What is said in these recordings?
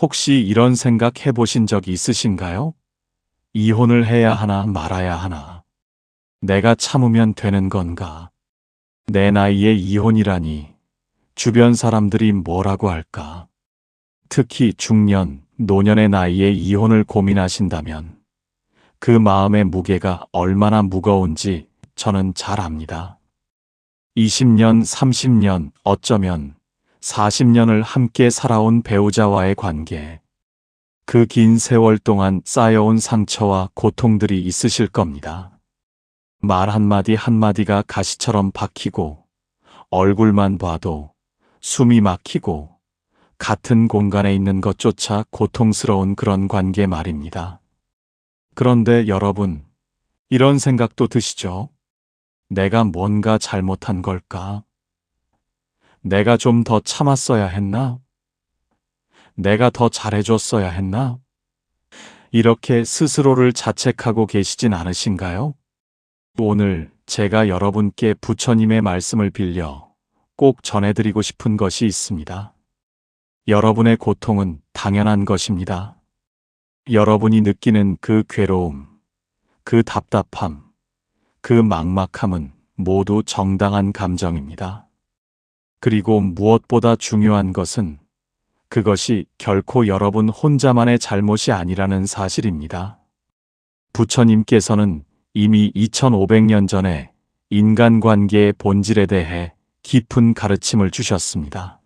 혹시 이런 생각 해보신 적 있으신가요? 이혼을 해야 하나 말아야 하나? 내가 참으면 되는 건가? 내 나이에 이혼이라니 주변 사람들이 뭐라고 할까? 특히 중년, 노년의 나이에 이혼을 고민하신다면 그 마음의 무게가 얼마나 무거운지 저는 잘 압니다. 20년, 30년, 어쩌면 40년을 함께 살아온 배우자와의 관계, 그 긴 세월 동안 쌓여온 상처와 고통들이 있으실 겁니다. 말 한마디 한마디가 가시처럼 박히고 얼굴만 봐도 숨이 막히고 같은 공간에 있는 것조차 고통스러운 그런 관계 말입니다. 그런데 여러분, 이런 생각도 드시죠? 내가 뭔가 잘못한 걸까? 내가 좀 더 참았어야 했나? 내가 더 잘해줬어야 했나? 이렇게 스스로를 자책하고 계시진 않으신가요? 오늘 제가 여러분께 부처님의 말씀을 빌려 꼭 전해드리고 싶은 것이 있습니다. 여러분의 고통은 당연한 것입니다. 여러분이 느끼는 그 괴로움, 그 답답함, 그 막막함은 모두 정당한 감정입니다. 그리고 무엇보다 중요한 것은 그것이 결코 여러분 혼자만의 잘못이 아니라는 사실입니다. 부처님께서는 이미 2500년 전에 인간관계의 본질에 대해 깊은 가르침을 주셨습니다.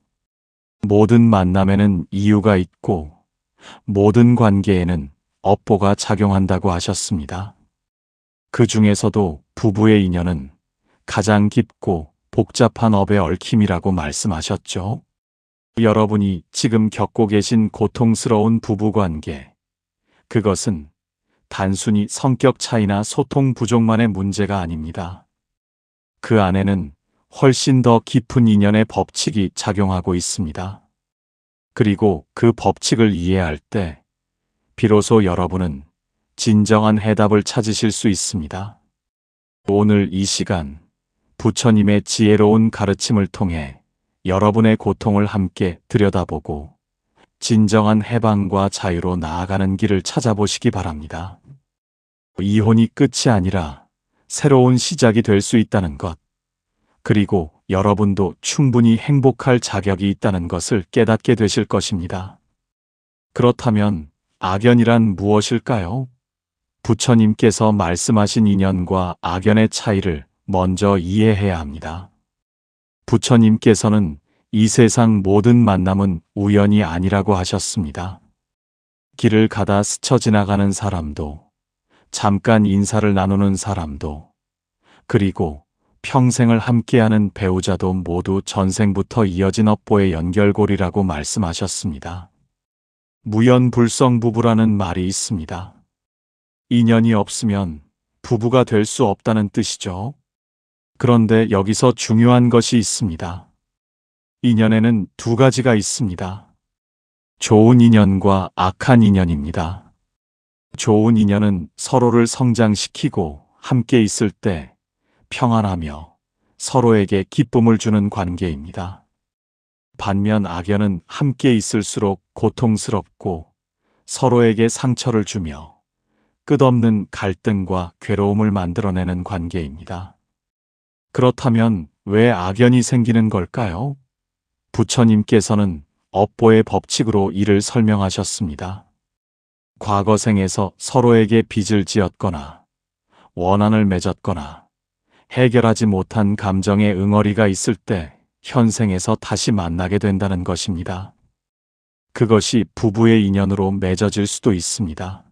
모든 만남에는 이유가 있고 모든 관계에는 업보가 작용한다고 하셨습니다. 그 중에서도 부부의 인연은 가장 깊고 복잡한 업의 얽힘이라고 말씀하셨죠. 여러분이 지금 겪고 계신 고통스러운 부부관계, 그것은 단순히 성격 차이나 소통 부족만의 문제가 아닙니다. 그 안에는 훨씬 더 깊은 인연의 법칙이 작용하고 있습니다. 그리고 그 법칙을 이해할 때 비로소 여러분은 진정한 해답을 찾으실 수 있습니다. 오늘 이 시간 부처님의 지혜로운 가르침을 통해 여러분의 고통을 함께 들여다보고 진정한 해방과 자유로 나아가는 길을 찾아보시기 바랍니다. 이혼이 끝이 아니라 새로운 시작이 될 수 있다는 것, 그리고 여러분도 충분히 행복할 자격이 있다는 것을 깨닫게 되실 것입니다. 그렇다면 악연이란 무엇일까요? 부처님께서 말씀하신 인연과 악연의 차이를 먼저 이해해야 합니다. 부처님께서는 이 세상 모든 만남은 우연이 아니라고 하셨습니다. 길을 가다 스쳐 지나가는 사람도, 잠깐 인사를 나누는 사람도, 그리고 평생을 함께하는 배우자도 모두 전생부터 이어진 업보의 연결고리라고 말씀하셨습니다. 무연불성 부부라는 말이 있습니다. 인연이 없으면 부부가 될 수 없다는 뜻이죠. 그런데 여기서 중요한 것이 있습니다. 인연에는 두 가지가 있습니다. 좋은 인연과 악한 인연입니다. 좋은 인연은 서로를 성장시키고 함께 있을 때 평안하며 서로에게 기쁨을 주는 관계입니다. 반면 악연은 함께 있을수록 고통스럽고 서로에게 상처를 주며 끝없는 갈등과 괴로움을 만들어내는 관계입니다. 그렇다면 왜 악연이 생기는 걸까요? 부처님께서는 업보의 법칙으로 이를 설명하셨습니다. 과거 생에서 서로에게 빚을 지었거나 원한을 맺었거나 해결하지 못한 감정의 응어리가 있을 때 현생에서 다시 만나게 된다는 것입니다. 그것이 부부의 인연으로 맺어질 수도 있습니다.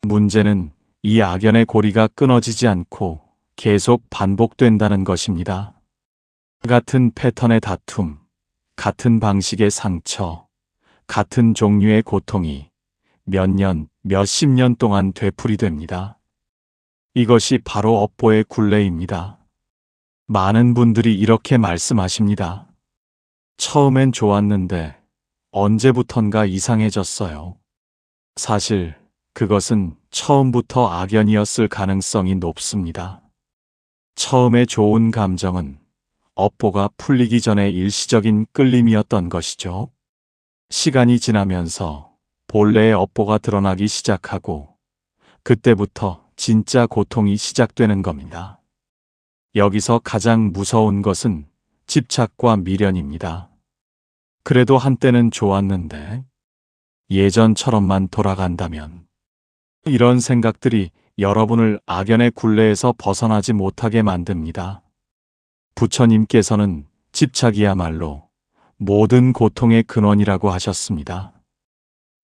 문제는 이 악연의 고리가 끊어지지 않고 계속 반복된다는 것입니다. 같은 패턴의 다툼, 같은 방식의 상처, 같은 종류의 고통이 몇 년, 몇십 년 동안 되풀이됩니다. 이것이 바로 업보의 굴레입니다. 많은 분들이 이렇게 말씀하십니다. 처음엔 좋았는데 언제부턴가 이상해졌어요. 사실 그것은 처음부터 악연이었을 가능성이 높습니다. 처음에 좋은 감정은 업보가 풀리기 전에 일시적인 끌림이었던 것이죠. 시간이 지나면서 본래의 업보가 드러나기 시작하고 그때부터 진짜 고통이 시작되는 겁니다. 여기서 가장 무서운 것은 집착과 미련입니다. 그래도 한때는 좋았는데 예전처럼만 돌아간다면, 이런 생각들이 여러분을 악연의 굴레에서 벗어나지 못하게 만듭니다. 부처님께서는 집착이야말로 모든 고통의 근원이라고 하셨습니다.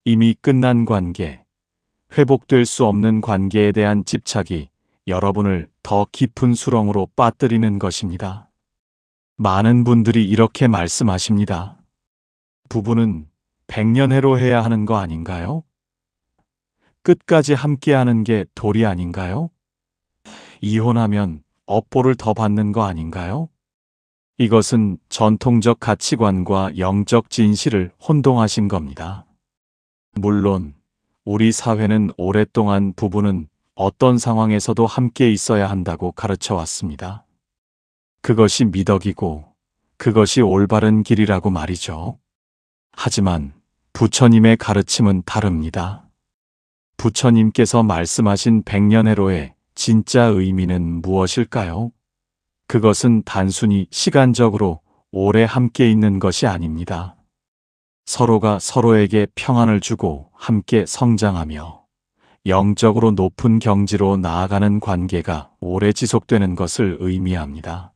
이미 끝난 관계, 회복될 수 없는 관계에 대한 집착이 여러분을 더 깊은 수렁으로 빠뜨리는 것입니다. 많은 분들이 이렇게 말씀하십니다. 부부는 백년해로 해야 하는 거 아닌가요? 끝까지 함께하는 게 도리 아닌가요? 이혼하면 업보를 더 받는 거 아닌가요? 이것은 전통적 가치관과 영적 진실을 혼동하신 겁니다. 물론 우리 사회는 오랫동안 부부는 어떤 상황에서도 함께 있어야 한다고 가르쳐 왔습니다. 그것이 미덕이고 그것이 올바른 길이라고 말이죠. 하지만 부처님의 가르침은 다릅니다. 부처님께서 말씀하신 백년해로의 진짜 의미는 무엇일까요? 그것은 단순히 시간적으로 오래 함께 있는 것이 아닙니다. 서로가 서로에게 평안을 주고 함께 성장하며 영적으로 높은 경지로 나아가는 관계가 오래 지속되는 것을 의미합니다.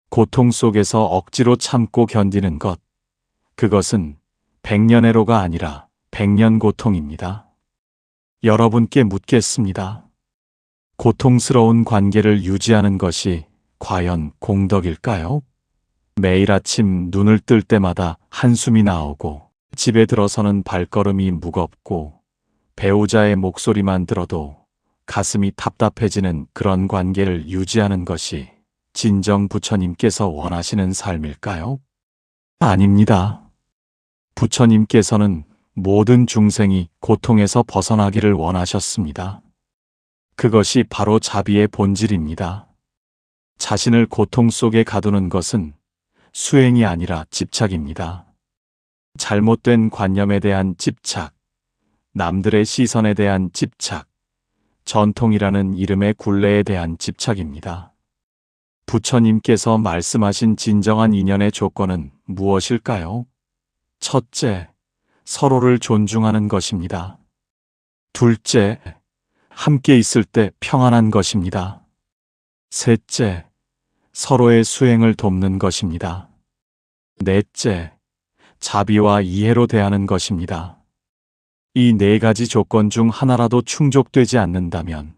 고통 속에서 억지로 참고 견디는 것, 그것은 백년해로가 아니라 백년고통입니다. 여러분께 묻겠습니다. 고통스러운 관계를 유지하는 것이 과연 공덕일까요? 매일 아침 눈을 뜰 때마다 한숨이 나오고 집에 들어서는 발걸음이 무겁고 배우자의 목소리만 들어도 가슴이 답답해지는 그런 관계를 유지하는 것이 진정 부처님께서 원하시는 삶일까요? 아닙니다. 부처님께서는 모든 중생이 고통에서 벗어나기를 원하셨습니다. 그것이 바로 자비의 본질입니다. 자신을 고통 속에 가두는 것은 수행이 아니라 집착입니다. 잘못된 관념에 대한 집착, 남들의 시선에 대한 집착, 전통이라는 이름의 굴레에 대한 집착입니다. 부처님께서 말씀하신 진정한 인연의 조건은 무엇일까요? 첫째, 서로를 존중하는 것입니다. 둘째, 함께 있을 때 평안한 것입니다. 셋째, 서로의 수행을 돕는 것입니다. 넷째, 자비와 이해로 대하는 것입니다. 이 네 가지 조건 중 하나라도 충족되지 않는다면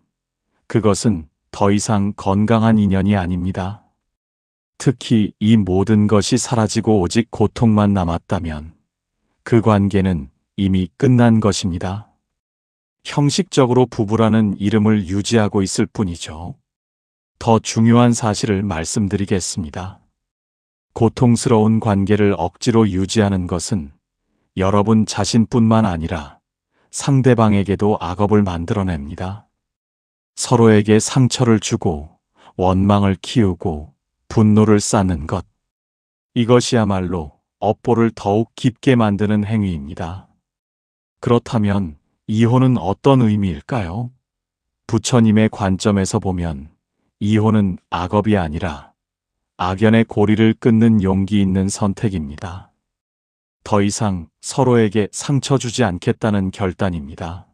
그것은 더 이상 건강한 인연이 아닙니다. 특히 이 모든 것이 사라지고 오직 고통만 남았다면 그 관계는 이미 끝난 것입니다. 형식적으로 부부라는 이름을 유지하고 있을 뿐이죠. 더 중요한 사실을 말씀드리겠습니다. 고통스러운 관계를 억지로 유지하는 것은 여러분 자신뿐만 아니라 상대방에게도 악업을 만들어냅니다. 서로에게 상처를 주고 원망을 키우고 분노를 쌓는 것. 이것이야말로 업보를 더욱 깊게 만드는 행위입니다. 그렇다면 이혼은 어떤 의미일까요? 부처님의 관점에서 보면 이혼은 악업이 아니라 악연의 고리를 끊는 용기 있는 선택입니다. 더 이상 서로에게 상처 주지 않겠다는 결단입니다.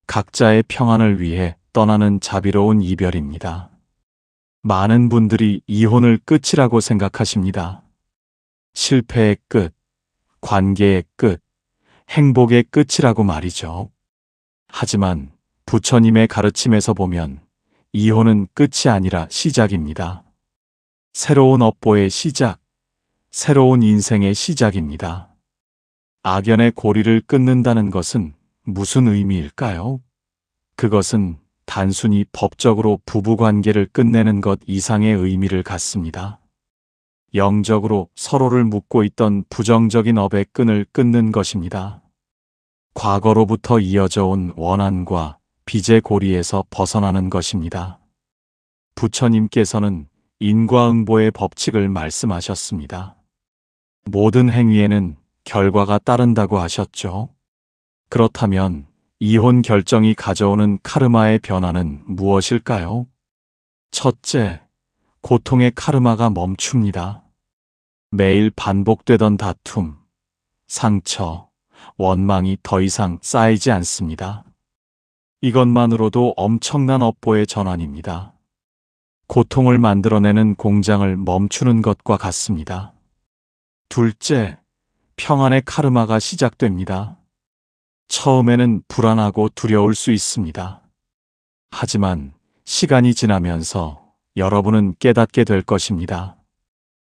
각자의 평안을 위해 떠나는 자비로운 이별입니다. 많은 분들이 이혼을 끝이라고 생각하십니다. 실패의 끝, 관계의 끝, 행복의 끝이라고 말이죠. 하지만 부처님의 가르침에서 보면 이혼은 끝이 아니라 시작입니다. 새로운 업보의 시작, 새로운 인생의 시작입니다. 악연의 고리를 끊는다는 것은 무슨 의미일까요? 그것은 단순히 법적으로 부부관계를 끝내는 것 이상의 의미를 갖습니다. 영적으로 서로를 묶고 있던 부정적인 업의 끈을 끊는 것입니다. 과거로부터 이어져 온 원한과 빚의 고리에서 벗어나는 것입니다. 부처님께서는 인과응보의 법칙을 말씀하셨습니다. 모든 행위에는 결과가 따른다고 하셨죠. 그렇다면 이혼 결정이 가져오는 카르마의 변화는 무엇일까요? 첫째, 고통의 카르마가 멈춥니다. 매일 반복되던 다툼, 상처, 원망이 더 이상 쌓이지 않습니다. 이것만으로도 엄청난 업보의 전환입니다. 고통을 만들어내는 공장을 멈추는 것과 같습니다. 둘째, 평안의 카르마가 시작됩니다. 처음에는 불안하고 두려울 수 있습니다. 하지만 시간이 지나면서 여러분은 깨닫게 될 것입니다.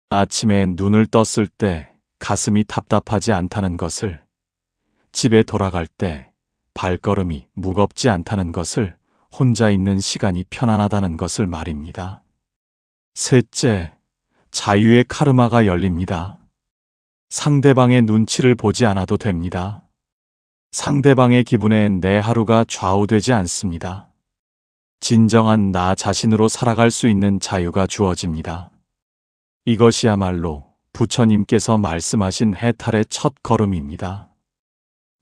아침에 눈을 떴을 때 가슴이 답답하지 않다는 것을, 집에 돌아갈 때 발걸음이 무겁지 않다는 것을, 혼자 있는 시간이 편안하다는 것을 말입니다. 셋째, 자유의 카르마가 열립니다. 상대방의 눈치를 보지 않아도 됩니다. 상대방의 기분에 내 하루가 좌우되지 않습니다. 진정한 나 자신으로 살아갈 수 있는 자유가 주어집니다. 이것이야말로 부처님께서 말씀하신 해탈의 첫 걸음입니다.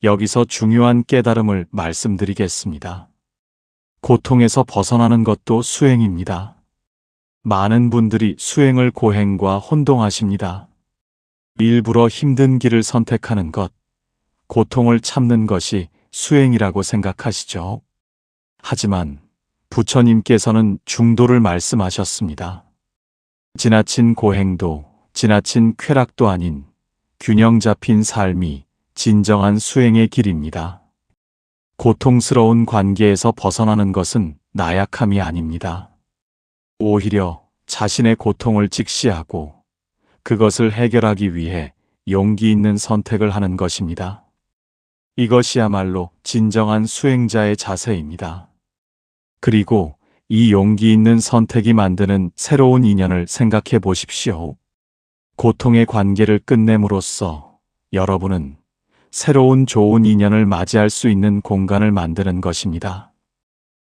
여기서 중요한 깨달음을 말씀드리겠습니다. 고통에서 벗어나는 것도 수행입니다. 많은 분들이 수행을 고행과 혼동하십니다. 일부러 힘든 길을 선택하는 것, 고통을 참는 것이 수행이라고 생각하시죠. 하지만 부처님께서는 중도를 말씀하셨습니다. 지나친 고행도 지나친 쾌락도 아닌 균형 잡힌 삶이 진정한 수행의 길입니다. 고통스러운 관계에서 벗어나는 것은 나약함이 아닙니다. 오히려 자신의 고통을 직시하고 그것을 해결하기 위해 용기 있는 선택을 하는 것입니다. 이것이야말로 진정한 수행자의 자세입니다. 그리고 이 용기 있는 선택이 만드는 새로운 인연을 생각해 보십시오. 고통의 관계를 끝냄으로써 여러분은 새로운 좋은 인연을 맞이할 수 있는 공간을 만드는 것입니다.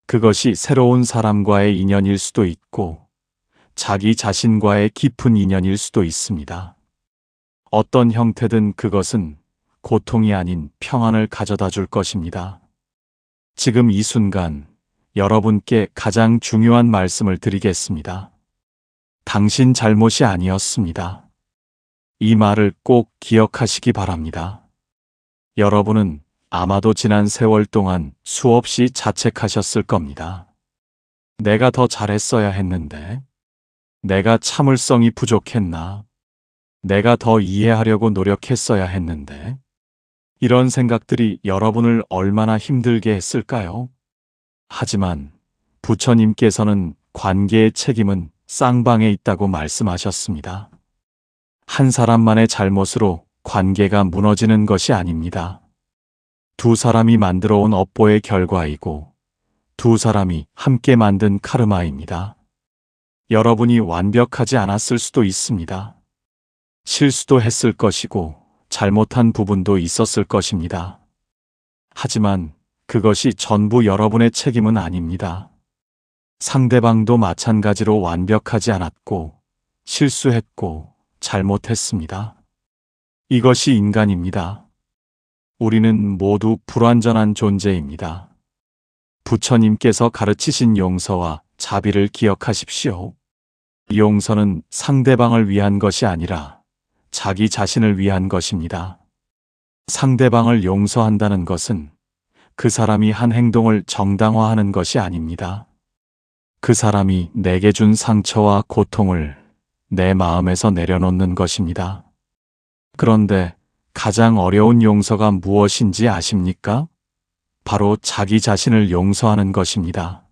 그것이 새로운 사람과의 인연일 수도 있고 자기 자신과의 깊은 인연일 수도 있습니다. 어떤 형태든 그것은 고통이 아닌 평안을 가져다 줄 것입니다. 지금 이 순간 여러분께 가장 중요한 말씀을 드리겠습니다. 당신 잘못이 아니었습니다. 이 말을 꼭 기억하시기 바랍니다. 여러분은 아마도 지난 세월 동안 수없이 자책하셨을 겁니다. 내가 더 잘했어야 했는데, 내가 참을성이 부족했나, 내가 더 이해하려고 노력했어야 했는데, 이런 생각들이 여러분을 얼마나 힘들게 했을까요? 하지만 부처님께서는 관계의 책임은 쌍방에 있다고 말씀하셨습니다. 한 사람만의 잘못으로 관계가 무너지는 것이 아닙니다. 두 사람이 만들어 온 업보의 결과이고 두 사람이 함께 만든 카르마입니다. 여러분이 완벽하지 않았을 수도 있습니다. 실수도 했을 것이고 잘못한 부분도 있었을 것입니다. 하지만 그것이 전부 여러분의 책임은 아닙니다. 상대방도 마찬가지로 완벽하지 않았고 실수했고 잘못했습니다. 이것이 인간입니다. 우리는 모두 불완전한 존재입니다. 부처님께서 가르치신 용서와 자비를 기억하십시오. 용서는 상대방을 위한 것이 아니라 자기 자신을 위한 것입니다. 상대방을 용서한다는 것은 그 사람이 한 행동을 정당화하는 것이 아닙니다. 그 사람이 내게 준 상처와 고통을 내 마음에서 내려놓는 것입니다. 그런데 가장 어려운 용서가 무엇인지 아십니까? 바로 자기 자신을 용서하는 것입니다.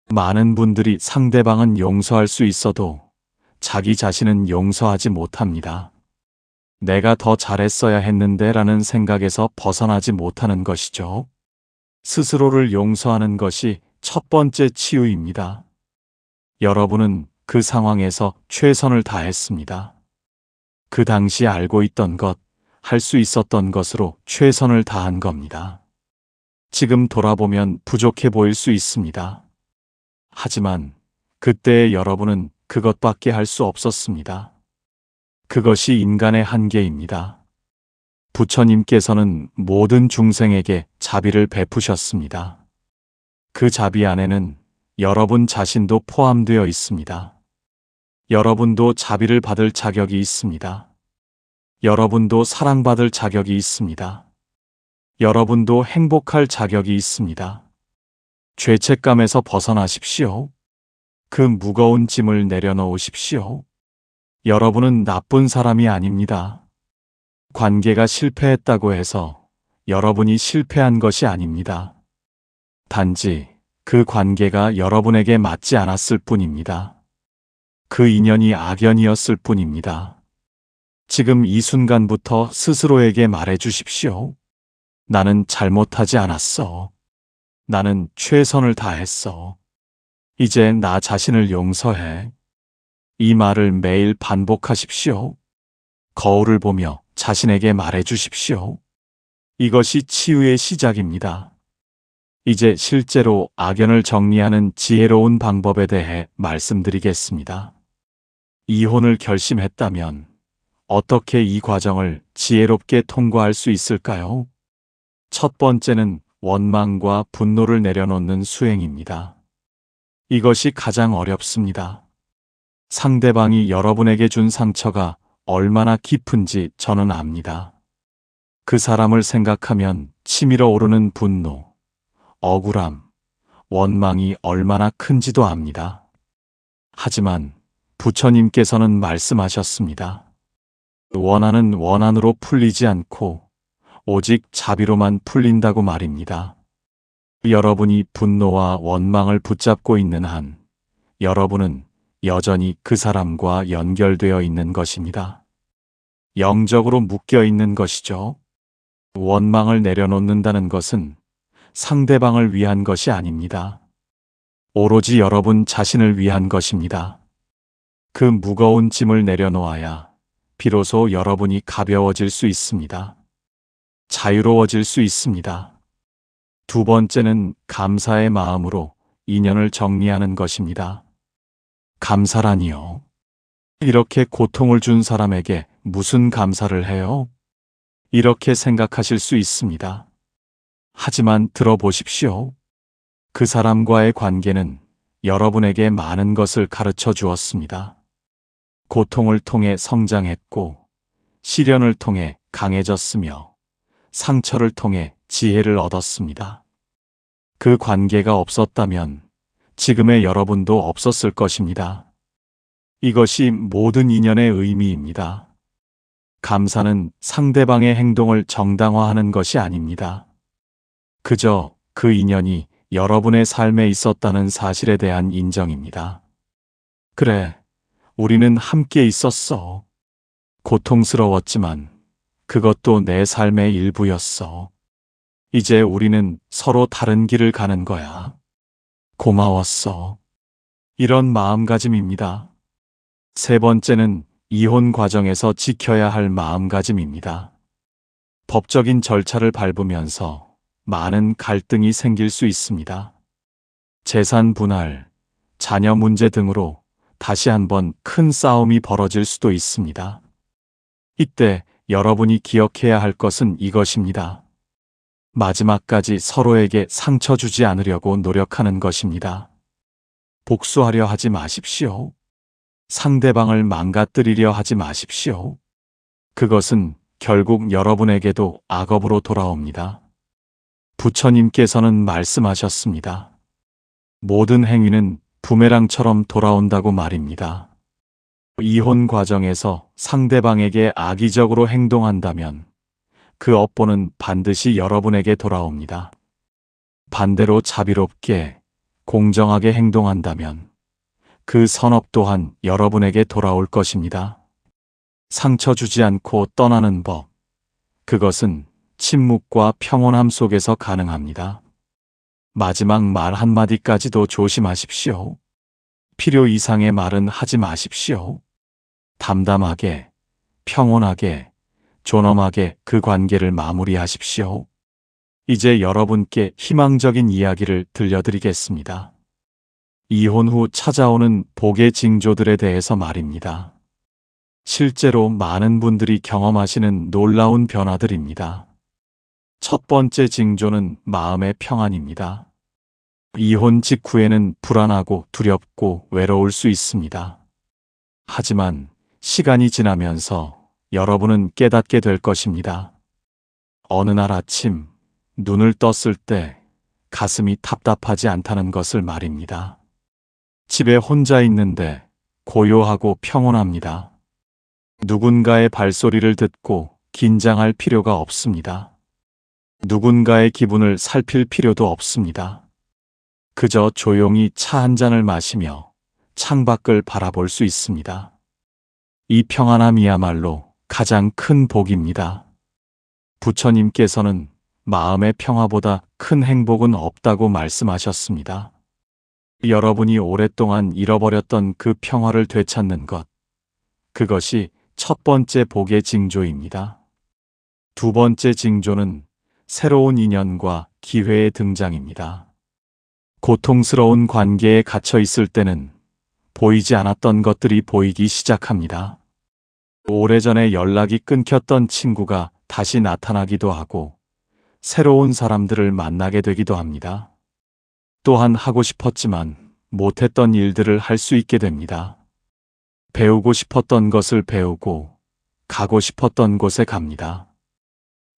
많은 분들이 상대방은 용서할 수 있어도 자기 자신은 용서하지 못합니다. 내가 더 잘했어야 했는데 라는 생각에서 벗어나지 못하는 것이죠. 스스로를 용서하는 것이 첫 번째 치유입니다. 여러분은 그 상황에서 최선을 다했습니다. 그 당시 알고 있던 것, 할 수 있었던 것으로 최선을 다한 겁니다. 지금 돌아보면 부족해 보일 수 있습니다. 하지만 그때의 여러분은 그것밖에 할 수 없었습니다. 그것이 인간의 한계입니다. 부처님께서는 모든 중생에게 자비를 베푸셨습니다. 그 자비 안에는 여러분 자신도 포함되어 있습니다. 여러분도 자비를 받을 자격이 있습니다. 여러분도 사랑받을 자격이 있습니다. 여러분도 행복할 자격이 있습니다. 죄책감에서 벗어나십시오. 그 무거운 짐을 내려놓으십시오. 여러분은 나쁜 사람이 아닙니다. 관계가 실패했다고 해서 여러분이 실패한 것이 아닙니다. 단지 그 관계가 여러분에게 맞지 않았을 뿐입니다. 그 인연이 악연이었을 뿐입니다. 지금 이 순간부터 스스로에게 말해 주십시오. 나는 잘못하지 않았어. 나는 최선을 다했어. 이제 나 자신을 용서해. 이 말을 매일 반복하십시오. 거울을 보며 자신에게 말해 주십시오. 이것이 치유의 시작입니다. 이제 실제로 악연을 정리하는 지혜로운 방법에 대해 말씀드리겠습니다. 이혼을 결심했다면 어떻게 이 과정을 지혜롭게 통과할 수 있을까요? 첫 번째는 원망과 분노를 내려놓는 수행입니다. 이것이 가장 어렵습니다. 상대방이 여러분에게 준 상처가 얼마나 깊은지 저는 압니다. 그 사람을 생각하면 치밀어 오르는 분노, 억울함, 원망이 얼마나 큰지도 압니다. 하지만 부처님께서는 말씀하셨습니다. 원한은 원한으로 풀리지 않고 오직 자비로만 풀린다고 말입니다. 여러분이 분노와 원망을 붙잡고 있는 한 여러분은 여전히 그 사람과 연결되어 있는 것입니다. 영적으로 묶여 있는 것이죠. 원망을 내려놓는다는 것은 상대방을 위한 것이 아닙니다. 오로지 여러분 자신을 위한 것입니다. 그 무거운 짐을 내려놓아야 비로소 여러분이 가벼워질 수 있습니다. 자유로워질 수 있습니다. 두 번째는 감사의 마음으로 인연을 정리하는 것입니다. 감사라니요. 이렇게 고통을 준 사람에게 무슨 감사를 해요? 이렇게 생각하실 수 있습니다. 하지만 들어보십시오. 그 사람과의 관계는 여러분에게 많은 것을 가르쳐 주었습니다. 고통을 통해 성장했고, 시련을 통해 강해졌으며, 상처를 통해 지혜를 얻었습니다. 그 관계가 없었다면 지금의 여러분도 없었을 것입니다. 이것이 모든 인연의 의미입니다. 감사는 상대방의 행동을 정당화하는 것이 아닙니다. 그저 그 인연이 여러분의 삶에 있었다는 사실에 대한 인정입니다. 그래, 우리는 함께 있었어. 고통스러웠지만 그것도 내 삶의 일부였어. 이제 우리는 서로 다른 길을 가는 거야. 고마웠어. 이런 마음가짐입니다. 세 번째는 이혼 과정에서 지켜야 할 마음가짐입니다. 법적인 절차를 밟으면서 많은 갈등이 생길 수 있습니다. 재산 분할, 자녀 문제 등으로 다시 한번 큰 싸움이 벌어질 수도 있습니다. 이때 여러분이 기억해야 할 것은 이것입니다. 마지막까지 서로에게 상처 주지 않으려고 노력하는 것입니다. 복수하려 하지 마십시오. 상대방을 망가뜨리려 하지 마십시오. 그것은 결국 여러분에게도 악업으로 돌아옵니다. 부처님께서는 말씀하셨습니다. 모든 행위는 부메랑처럼 돌아온다고 말입니다. 이혼 과정에서 상대방에게 악의적으로 행동한다면 그 업보는 반드시 여러분에게 돌아옵니다. 반대로 자비롭게, 공정하게 행동한다면 그 선업 또한 여러분에게 돌아올 것입니다. 상처 주지 않고 떠나는 법, 그것은 침묵과 평온함 속에서 가능합니다. 마지막 말 한마디까지도 조심하십시오. 필요 이상의 말은 하지 마십시오. 담담하게, 평온하게, 존엄하게 그 관계를 마무리하십시오. 이제 여러분께 희망적인 이야기를 들려드리겠습니다. 이혼 후 찾아오는 복의 징조들에 대해서 말입니다. 실제로 많은 분들이 경험하시는 놀라운 변화들입니다. 첫 번째 징조는 마음의 평안입니다. 이혼 직후에는 불안하고 두렵고 외로울 수 있습니다. 하지만 시간이 지나면서 여러분은 깨닫게 될 것입니다. 어느 날 아침 눈을 떴을 때 가슴이 답답하지 않다는 것을 말입니다. 집에 혼자 있는데 고요하고 평온합니다. 누군가의 발소리를 듣고 긴장할 필요가 없습니다. 누군가의 기분을 살필 필요도 없습니다. 그저 조용히 차 한 잔을 마시며 창밖을 바라볼 수 있습니다. 이 평안함이야말로 가장 큰 복입니다. 부처님께서는 마음의 평화보다 큰 행복은 없다고 말씀하셨습니다. 여러분이 오랫동안 잃어버렸던 그 평화를 되찾는 것, 그것이 첫 번째 복의 징조입니다. 두 번째 징조는 새로운 인연과 기회의 등장입니다. 고통스러운 관계에 갇혀 있을 때는 보이지 않았던 것들이 보이기 시작합니다. 오래전에 연락이 끊겼던 친구가 다시 나타나기도 하고 새로운 사람들을 만나게 되기도 합니다. 또한 하고 싶었지만 못했던 일들을 할 수 있게 됩니다. 배우고 싶었던 것을 배우고 가고 싶었던 곳에 갑니다.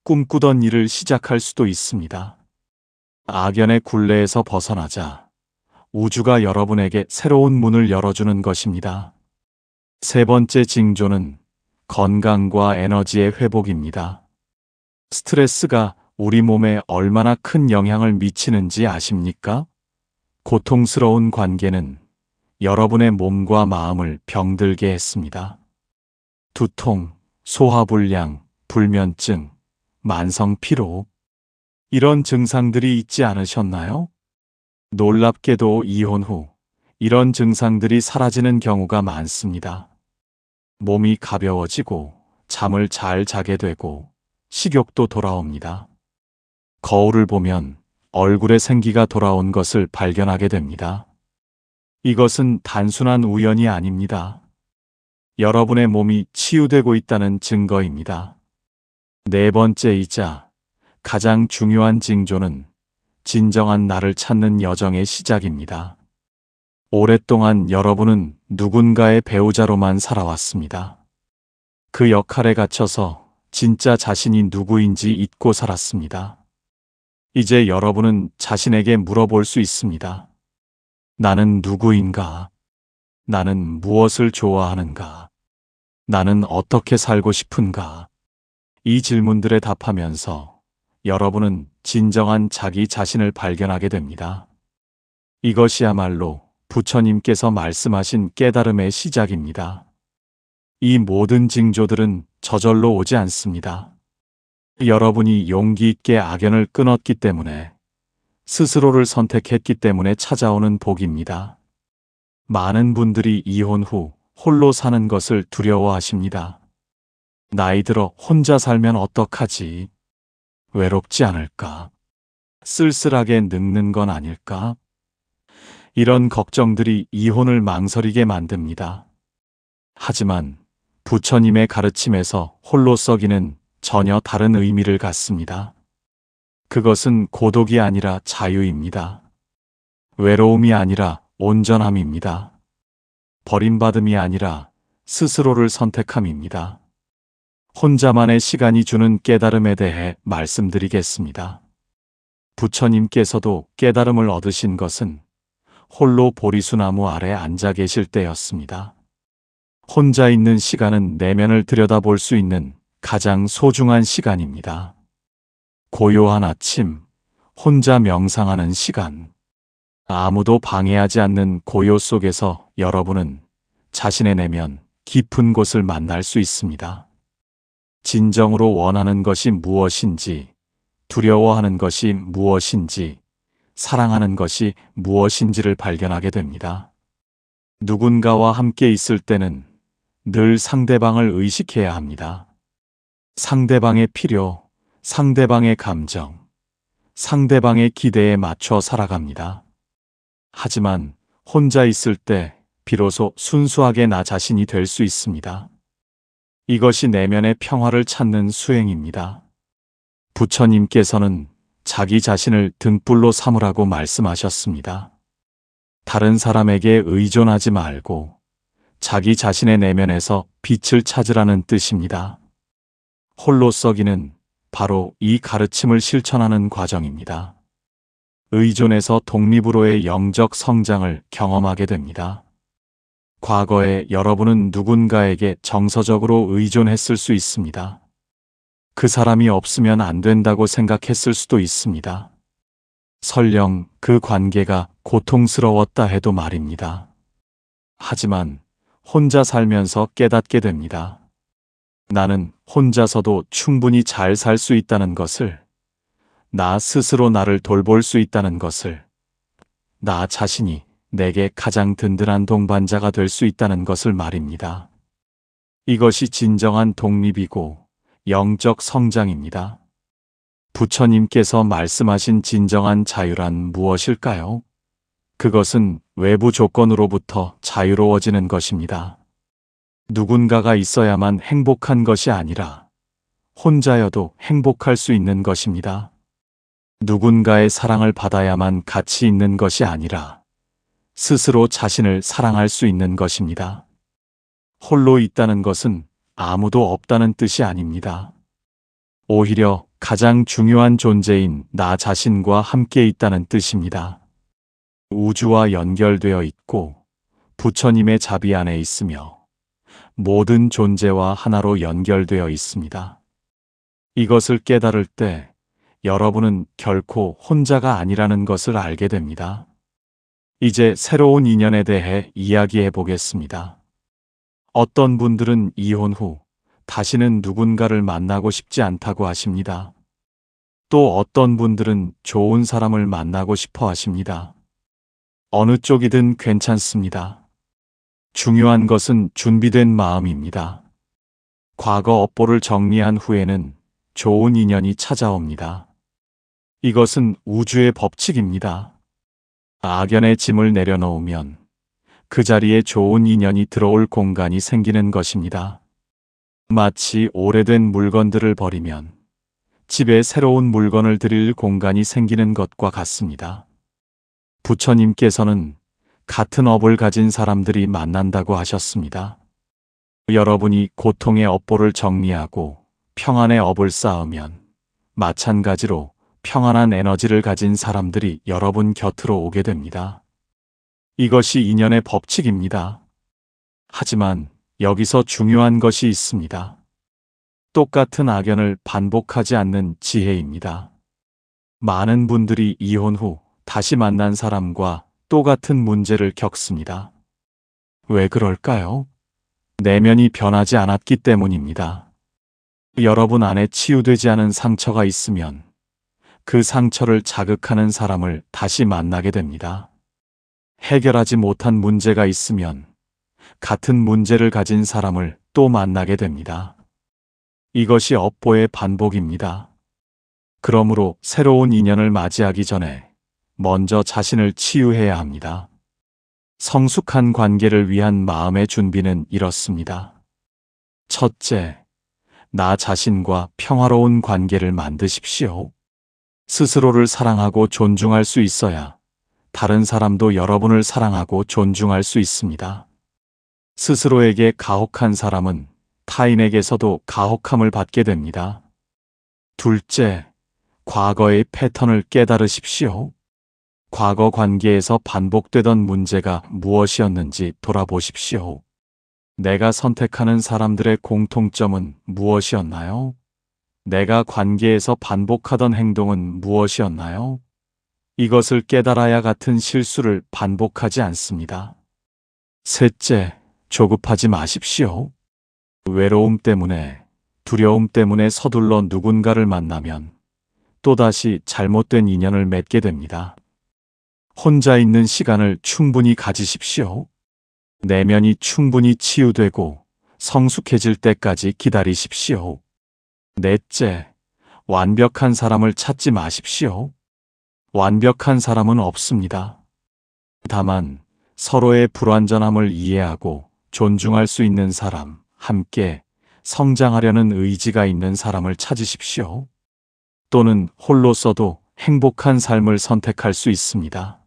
꿈꾸던 일을 시작할 수도 있습니다. 악연의 굴레에서 벗어나자 우주가 여러분에게 새로운 문을 열어주는 것입니다. 세 번째 징조는 건강과 에너지의 회복입니다. 스트레스가 우리 몸에 얼마나 큰 영향을 미치는지 아십니까? 고통스러운 관계는 여러분의 몸과 마음을 병들게 했습니다. 두통, 소화불량, 불면증, 만성 피로, 이런 증상들이 있지 않으셨나요? 놀랍게도 이혼 후 이런 증상들이 사라지는 경우가 많습니다. 몸이 가벼워지고 잠을 잘 자게 되고 식욕도 돌아옵니다. 거울을 보면 얼굴에 생기가 돌아온 것을 발견하게 됩니다. 이것은 단순한 우연이 아닙니다. 여러분의 몸이 치유되고 있다는 증거입니다. 네 번째이자 가장 중요한 징조는 진정한 나를 찾는 여정의 시작입니다. 오랫동안 여러분은 누군가의 배우자로만 살아왔습니다. 그 역할에 갇혀서 진짜 자신이 누구인지 잊고 살았습니다. 이제 여러분은 자신에게 물어볼 수 있습니다. 나는 누구인가? 나는 무엇을 좋아하는가? 나는 어떻게 살고 싶은가? 이 질문들에 답하면서 여러분은 진정한 자기 자신을 발견하게 됩니다. 이것이야말로 부처님께서 말씀하신 깨달음의 시작입니다. 이 모든 징조들은 저절로 오지 않습니다. 여러분이 용기 있게 악연을 끊었기 때문에, 스스로를 선택했기 때문에 찾아오는 복입니다. 많은 분들이 이혼 후 홀로 사는 것을 두려워하십니다. 나이 들어 혼자 살면 어떡하지? 외롭지 않을까? 쓸쓸하게 늙는 건 아닐까? 이런 걱정들이 이혼을 망설이게 만듭니다. 하지만 부처님의 가르침에서 홀로서기는 전혀 다른 의미를 갖습니다. 그것은 고독이 아니라 자유입니다. 외로움이 아니라 온전함입니다. 버림받음이 아니라 스스로를 선택함입니다. 혼자만의 시간이 주는 깨달음에 대해 말씀드리겠습니다. 부처님께서도 깨달음을 얻으신 것은 홀로 보리수나무 아래 앉아 계실 때였습니다. 혼자 있는 시간은 내면을 들여다볼 수 있는 가장 소중한 시간입니다. 고요한 아침, 혼자 명상하는 시간, 아무도 방해하지 않는 고요 속에서 여러분은 자신의 내면 깊은 곳을 만날 수 있습니다. 진정으로 원하는 것이 무엇인지, 두려워하는 것이 무엇인지, 사랑하는 것이 무엇인지를 발견하게 됩니다. 누군가와 함께 있을 때는 늘 상대방을 의식해야 합니다. 상대방의 필요, 상대방의 감정, 상대방의 기대에 맞춰 살아갑니다. 하지만 혼자 있을 때 비로소 순수하게 나 자신이 될 수 있습니다. 이것이 내면의 평화를 찾는 수행입니다. 부처님께서는 자기 자신을 등불로 삼으라고 말씀하셨습니다. 다른 사람에게 의존하지 말고 자기 자신의 내면에서 빛을 찾으라는 뜻입니다. 홀로서기는 바로 이 가르침을 실천하는 과정입니다. 의존에서 독립으로의 영적 성장을 경험하게 됩니다. 과거에 여러분은 누군가에게 정서적으로 의존했을 수 있습니다. 그 사람이 없으면 안 된다고 생각했을 수도 있습니다. 설령 그 관계가 고통스러웠다 해도 말입니다. 하지만 혼자 살면서 깨닫게 됩니다. 나는 혼자서도 충분히 잘 살 수 있다는 것을, 나 스스로 나를 돌볼 수 있다는 것을, 나 자신이 내게 가장 든든한 동반자가 될 수 있다는 것을 말입니다. 이것이 진정한 독립이고 영적 성장입니다. 부처님께서 말씀하신 진정한 자유란 무엇일까요? 그것은 외부 조건으로부터 자유로워지는 것입니다. 누군가가 있어야만 행복한 것이 아니라 혼자여도 행복할 수 있는 것입니다. 누군가의 사랑을 받아야만 가치 있는 것이 아니라 스스로 자신을 사랑할 수 있는 것입니다. 홀로 있다는 것은 아무도 없다는 뜻이 아닙니다. 오히려 가장 중요한 존재인 나 자신과 함께 있다는 뜻입니다. 우주와 연결되어 있고 부처님의 자비 안에 있으며 모든 존재와 하나로 연결되어 있습니다. 이것을 깨달을 때 여러분은 결코 혼자가 아니라는 것을 알게 됩니다. 이제 새로운 인연에 대해 이야기해 보겠습니다. 어떤 분들은 이혼 후 다시는 누군가를 만나고 싶지 않다고 하십니다. 또 어떤 분들은 좋은 사람을 만나고 싶어 하십니다. 어느 쪽이든 괜찮습니다. 중요한 것은 준비된 마음입니다. 과거 업보를 정리한 후에는 좋은 인연이 찾아옵니다. 이것은 우주의 법칙입니다. 악연의 짐을 내려놓으면 그 자리에 좋은 인연이 들어올 공간이 생기는 것입니다. 마치 오래된 물건들을 버리면 집에 새로운 물건을 들일 공간이 생기는 것과 같습니다. 부처님께서는 같은 업을 가진 사람들이 만난다고 하셨습니다. 여러분이 고통의 업보를 정리하고 평안의 업을 쌓으면 마찬가지로 평안한 에너지를 가진 사람들이 여러분 곁으로 오게 됩니다. 이것이 인연의 법칙입니다. 하지만 여기서 중요한 것이 있습니다. 똑같은 악연을 반복하지 않는 지혜입니다. 많은 분들이 이혼 후 다시 만난 사람과 똑같은 문제를 겪습니다. 왜 그럴까요? 내면이 변하지 않았기 때문입니다. 여러분 안에 치유되지 않은 상처가 있으면 그 상처를 자극하는 사람을 다시 만나게 됩니다. 해결하지 못한 문제가 있으면 같은 문제를 가진 사람을 또 만나게 됩니다. 이것이 업보의 반복입니다. 그러므로 새로운 인연을 맞이하기 전에 먼저 자신을 치유해야 합니다. 성숙한 관계를 위한 마음의 준비는 이렇습니다. 첫째, 나 자신과 평화로운 관계를 만드십시오. 스스로를 사랑하고 존중할 수 있어야 다른 사람도 여러분을 사랑하고 존중할 수 있습니다. 스스로에게 가혹한 사람은 타인에게서도 가혹함을 받게 됩니다. 둘째, 과거의 패턴을 깨달으십시오. 과거 관계에서 반복되던 문제가 무엇이었는지 돌아보십시오. 내가 선택하는 사람들의 공통점은 무엇이었나요? 내가 관계에서 반복하던 행동은 무엇이었나요? 이것을 깨달아야 같은 실수를 반복하지 않습니다. 셋째, 조급하지 마십시오. 외로움 때문에, 두려움 때문에 서둘러 누군가를 만나면 또다시 잘못된 인연을 맺게 됩니다. 혼자 있는 시간을 충분히 가지십시오. 내면이 충분히 치유되고 성숙해질 때까지 기다리십시오. 넷째, 완벽한 사람을 찾지 마십시오. 완벽한 사람은 없습니다. 다만 서로의 불완전함을 이해하고 존중할 수 있는 사람, 함께 성장하려는 의지가 있는 사람을 찾으십시오. 또는 홀로서도 행복한 삶을 선택할 수 있습니다.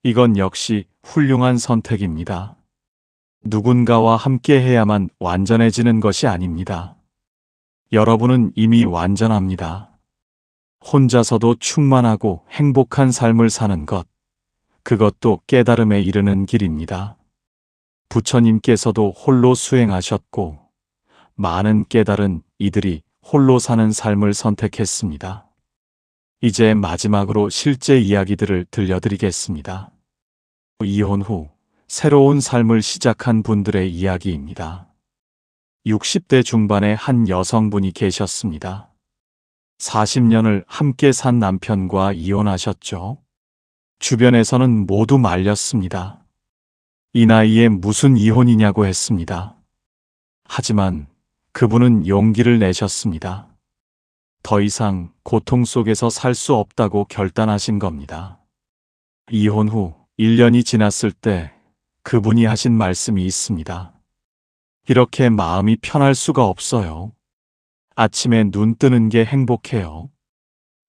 이건 역시 훌륭한 선택입니다. 누군가와 함께 해야만 완전해지는 것이 아닙니다. 여러분은 이미 완전합니다. 혼자서도 충만하고 행복한 삶을 사는 것, 그것도 깨달음에 이르는 길입니다. 부처님께서도 홀로 수행하셨고, 많은 깨달은 이들이 홀로 사는 삶을 선택했습니다. 이제 마지막으로 실제 이야기들을 들려드리겠습니다. 이혼 후 새로운 삶을 시작한 분들의 이야기입니다. 60대 중반의 한 여성분이 계셨습니다. 40년을 함께 산 남편과 이혼하셨죠. 주변에서는 모두 말렸습니다. 이 나이에 무슨 이혼이냐고 했습니다. 하지만 그분은 용기를 내셨습니다. 더 이상 고통 속에서 살 수 없다고 결단하신 겁니다. 이혼 후 1년이 지났을 때 그분이 하신 말씀이 있습니다. 이렇게 마음이 편할 수가 없어요. 아침에 눈 뜨는 게 행복해요.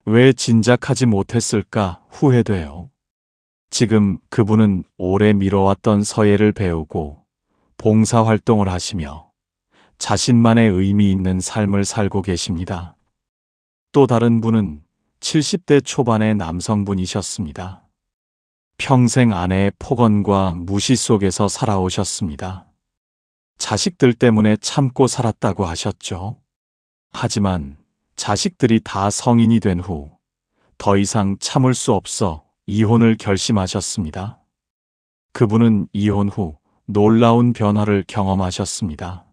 왜 진작하지 못했을까 후회돼요. 지금 그분은 오래 미뤄왔던 서예를 배우고 봉사활동을 하시며 자신만의 의미 있는 삶을 살고 계십니다. 또 다른 분은 70대 초반의 남성분이셨습니다. 평생 아내의 폭언과 무시 속에서 살아오셨습니다. 자식들 때문에 참고 살았다고 하셨죠. 하지만 자식들이 다 성인이 된 후 더 이상 참을 수 없어 이혼을 결심하셨습니다. 그분은 이혼 후 놀라운 변화를 경험하셨습니다.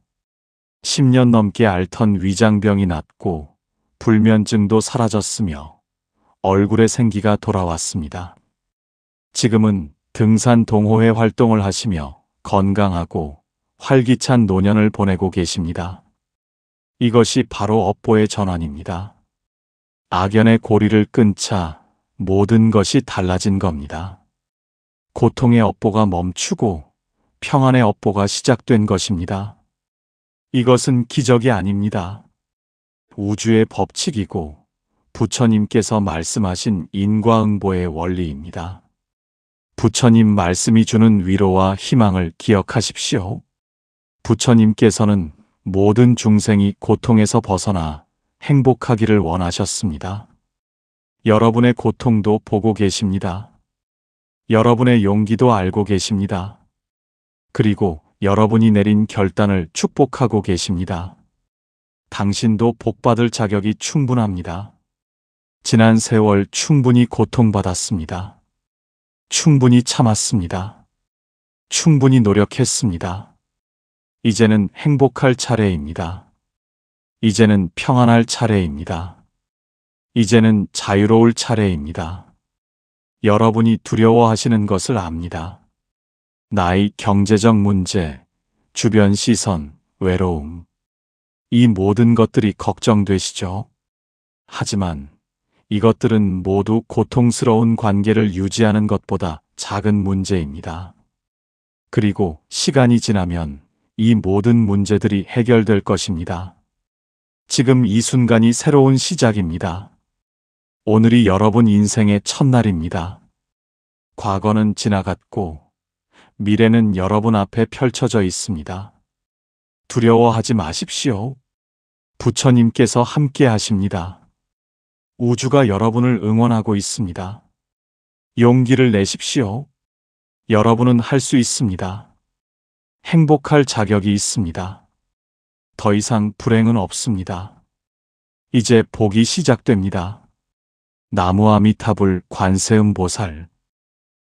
10년 넘게 앓던 위장병이 낫고 불면증도 사라졌으며 얼굴에 생기가 돌아왔습니다. 지금은 등산 동호회 활동을 하시며 건강하고 활기찬 노년을 보내고 계십니다. 이것이 바로 업보의 전환입니다. 악연의 고리를 끊자 모든 것이 달라진 겁니다. 고통의 업보가 멈추고 평안의 업보가 시작된 것입니다. 이것은 기적이 아닙니다. 우주의 법칙이고 부처님께서 말씀하신 인과응보의 원리입니다. 부처님 말씀이 주는 위로와 희망을 기억하십시오. 부처님께서는 모든 중생이 고통에서 벗어나 행복하기를 원하셨습니다. 여러분의 고통도 보고 계십니다. 여러분의 용기도 알고 계십니다. 그리고 여러분이 내린 결단을 축복하고 계십니다. 당신도 복받을 자격이 충분합니다. 지난 세월 충분히 고통받았습니다. 충분히 참았습니다. 충분히 노력했습니다. 이제는 행복할 차례입니다. 이제는 평안할 차례입니다. 이제는 자유로울 차례입니다. 여러분이 두려워하시는 것을 압니다. 나이, 경제적 문제, 주변 시선, 외로움. 이 모든 것들이 걱정되시죠? 하지만 이것들은 모두 고통스러운 관계를 유지하는 것보다 작은 문제입니다. 그리고 시간이 지나면 이 모든 문제들이 해결될 것입니다. 지금 이 순간이 새로운 시작입니다. 오늘이 여러분 인생의 첫날입니다. 과거는 지나갔고 미래는 여러분 앞에 펼쳐져 있습니다. 두려워하지 마십시오. 부처님께서 함께 하십니다. 우주가 여러분을 응원하고 있습니다. 용기를 내십시오. 여러분은 할 수 있습니다. 행복할 자격이 있습니다. 더 이상 불행은 없습니다. 이제 복이 시작됩니다. 나무아미타불 관세음보살